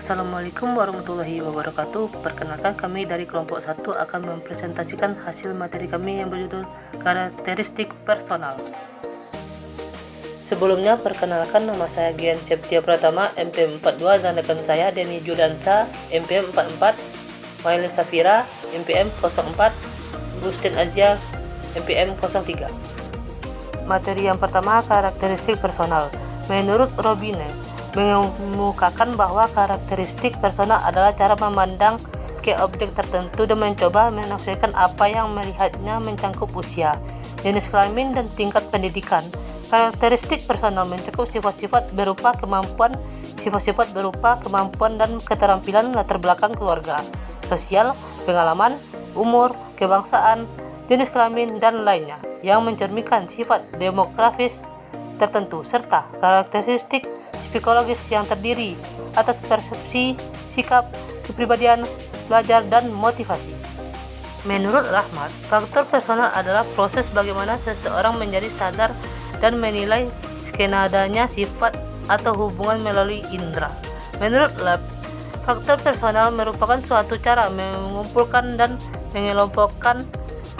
Assalamualaikum warahmatullahi wabarakatuh. Perkenalkan, kami dari kelompok 1 akan mempresentasikan hasil materi kami yang berjudul karakteristik personal. Sebelumnya, perkenalkan, nama saya Gian Septia Pratama, MPM42, dan rekan saya Denny Juliansa, MPM44, Mail Safira, MPM04, Gustin Azia, MPM03. Materi yang pertama, karakteristik personal. Menurut Robine, mengemukakan bahwa karakteristik personal adalah cara memandang ke objek tertentu dan mencoba menafsirkan apa yang melihatnya mencangkup usia, jenis kelamin, dan tingkat pendidikan. Karakteristik personal mencakup sifat-sifat berupa kemampuan dan keterampilan, latar belakang keluarga, sosial, pengalaman, umur, kebangsaan, jenis kelamin, dan lainnya, yang mencerminkan sifat demografis tertentu, serta karakteristik psikologis yang terdiri atas persepsi, sikap, kepribadian, belajar, dan motivasi. Menurut Rahmat, faktor personal adalah proses bagaimana seseorang menjadi sadar dan menilai skenadanya sifat atau hubungan melalui indera. Menurut Lab, faktor personal merupakan suatu cara mengumpulkan dan mengelompokkan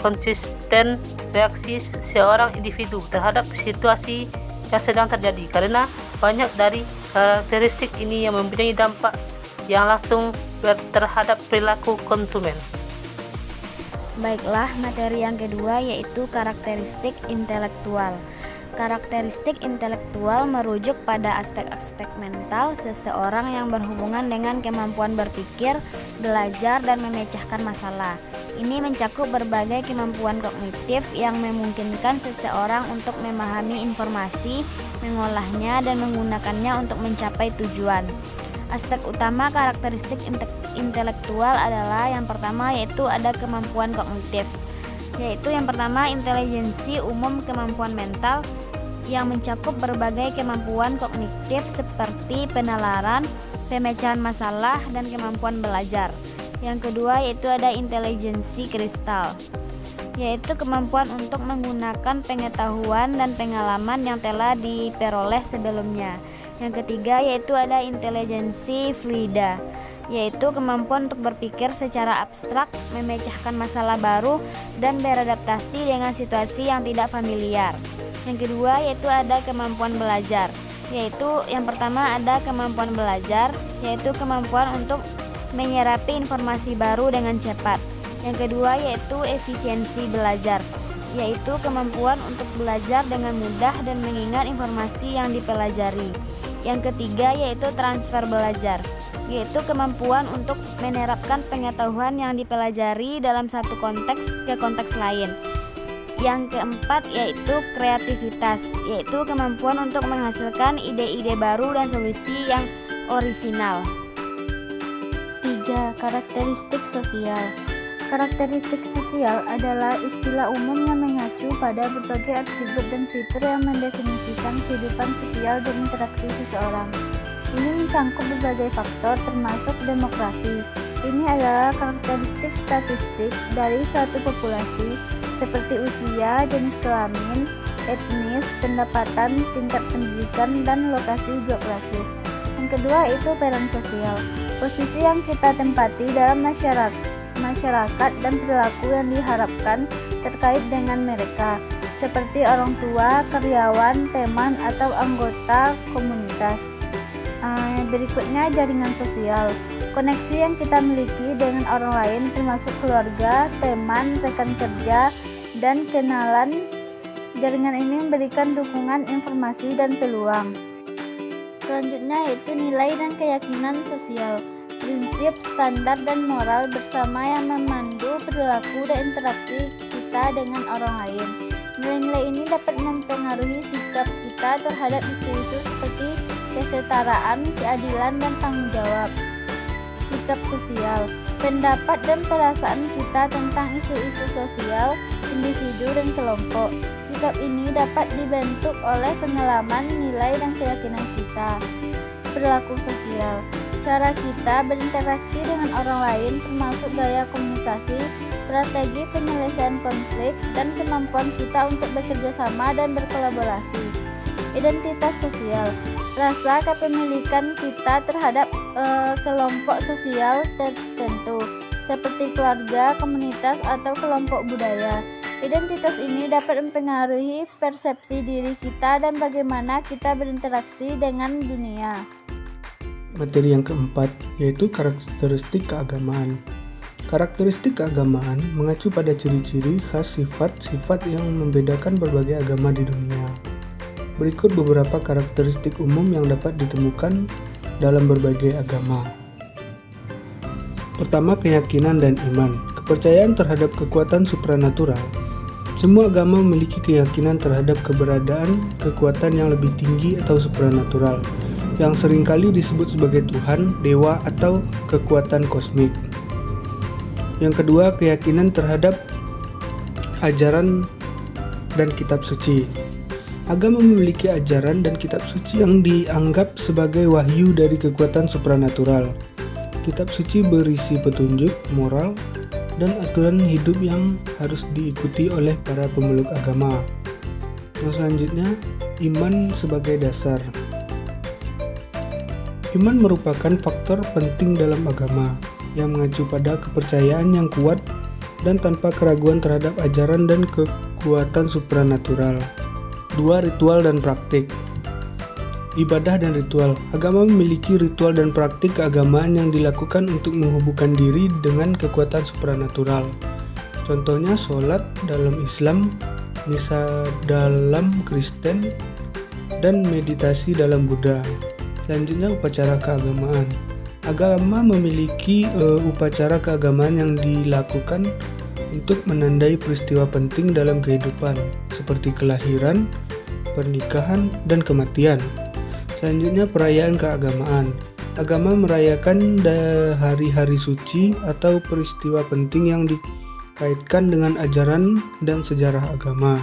konsisten reaksi seorang individu terhadap situasi yang sedang terjadi, karena banyak dari karakteristik ini yang mempunyai dampak yang langsung terhadap perilaku konsumen. Baiklah, materi yang kedua yaitu karakteristik intelektual. Karakteristik intelektual merujuk pada aspek-aspek mental seseorang yang berhubungan dengan kemampuan berpikir, belajar, dan memecahkan masalah. Ini mencakup berbagai kemampuan kognitif yang memungkinkan seseorang untuk memahami informasi, mengolahnya, dan menggunakannya untuk mencapai tujuan. Aspek utama karakteristik intelektual adalah yang pertama yaitu ada kemampuan kognitif, yaitu yang pertama intelijensi umum, kemampuan mental yang mencakup berbagai kemampuan kognitif seperti penalaran, pemecahan masalah, dan kemampuan belajar. Yang kedua yaitu ada intelijensi kristal, yaitu kemampuan untuk menggunakan pengetahuan dan pengalaman yang telah diperoleh sebelumnya. Yang ketiga yaitu ada intelijensi fluida, yaitu kemampuan untuk berpikir secara abstrak, memecahkan masalah baru, dan beradaptasi dengan situasi yang tidak familiar. Yang kedua yaitu ada kemampuan belajar, yaitu yang pertama ada kemampuan belajar, yaitu kemampuan untuk menyerapi informasi baru dengan cepat. Yang kedua yaitu efisiensi belajar, yaitu kemampuan untuk belajar dengan mudah dan mengingat informasi yang dipelajari. Yang ketiga yaitu transfer belajar, yaitu kemampuan untuk menerapkan pengetahuan yang dipelajari dalam satu konteks ke konteks lain. Yang keempat yaitu kreativitas, yaitu kemampuan untuk menghasilkan ide-ide baru dan solusi yang orisinal. 3. Karakteristik sosial. Karakteristik sosial adalah istilah umum yang mengacu pada berbagai atribut dan fitur yang mendefinisikan kehidupan sosial dan interaksi seseorang. Ini mencangkup berbagai faktor termasuk demografi. Ini adalah karakteristik statistik dari suatu populasi seperti usia, jenis kelamin, etnis, pendapatan, tingkat pendidikan, dan lokasi geografis. Yang kedua itu peran sosial, posisi yang kita tempati dalam masyarakat dan perilaku yang diharapkan terkait dengan mereka, seperti orang tua, karyawan, teman, atau anggota komunitas. Berikutnya jaringan sosial, koneksi yang kita miliki dengan orang lain termasuk keluarga, teman, rekan kerja, dan kenalan. Jaringan ini memberikan dukungan, informasi, dan peluang. Selanjutnya yaitu nilai dan keyakinan sosial, prinsip, standar, dan moral bersama yang memandu perilaku dan interaksi kita dengan orang lain. Nilai-nilai ini dapat mempengaruhi sikap kita terhadap isu-isu seperti kesetaraan, keadilan, dan tanggung jawab. Sikap sosial, pendapat dan perasaan kita tentang isu-isu sosial, individu, dan kelompok. Sikap ini dapat dibentuk oleh pengalaman, nilai, dan keyakinan kita. Perilaku sosial, cara kita berinteraksi dengan orang lain termasuk gaya komunikasi, strategi penyelesaian konflik, dan kemampuan kita untuk bekerja sama dan berkolaborasi. Identitas sosial, rasa kepemilikan kita terhadap kelompok sosial tertentu, seperti keluarga, komunitas, atau kelompok budaya. Identitas ini dapat mempengaruhi persepsi diri kita dan bagaimana kita berinteraksi dengan dunia. Materi yang keempat yaitu karakteristik keagamaan. Karakteristik keagamaan mengacu pada ciri-ciri khas sifat-sifat yang membedakan berbagai agama di dunia. Berikut beberapa karakteristik umum yang dapat ditemukan dalam berbagai agama. Pertama, keyakinan dan iman. Kepercayaan terhadap kekuatan supranatural. Semua agama memiliki keyakinan terhadap keberadaan kekuatan yang lebih tinggi atau supranatural, yang seringkali disebut sebagai Tuhan, dewa, atau kekuatan kosmik. Yang kedua, keyakinan terhadap ajaran dan kitab suci. Agama memiliki ajaran dan kitab suci yang dianggap sebagai wahyu dari kekuatan supranatural. Kitab suci berisi petunjuk, moral, dan aturan hidup yang harus diikuti oleh para pemeluk agama. Yang selanjutnya, iman sebagai dasar. Iman merupakan faktor penting dalam agama yang mengacu pada kepercayaan yang kuat dan tanpa keraguan terhadap ajaran dan kekuatan supranatural. 2. Ritual dan praktik. Ibadah dan ritual. Agama memiliki ritual dan praktik keagamaan yang dilakukan untuk menghubungkan diri dengan kekuatan supranatural. Contohnya sholat dalam Islam, misa dalam Kristen, dan meditasi dalam Buddha. Selanjutnya, upacara keagamaan. Agama memiliki upacara keagamaan yang dilakukan untuk menandai peristiwa penting dalam kehidupan, seperti kelahiran, pernikahan, dan kematian. Selanjutnya, perayaan keagamaan. Agama merayakan hari-hari suci atau peristiwa penting yang dikaitkan dengan ajaran dan sejarah agama.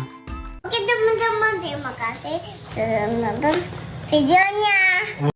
Oke teman-teman, terima kasih sudah menonton video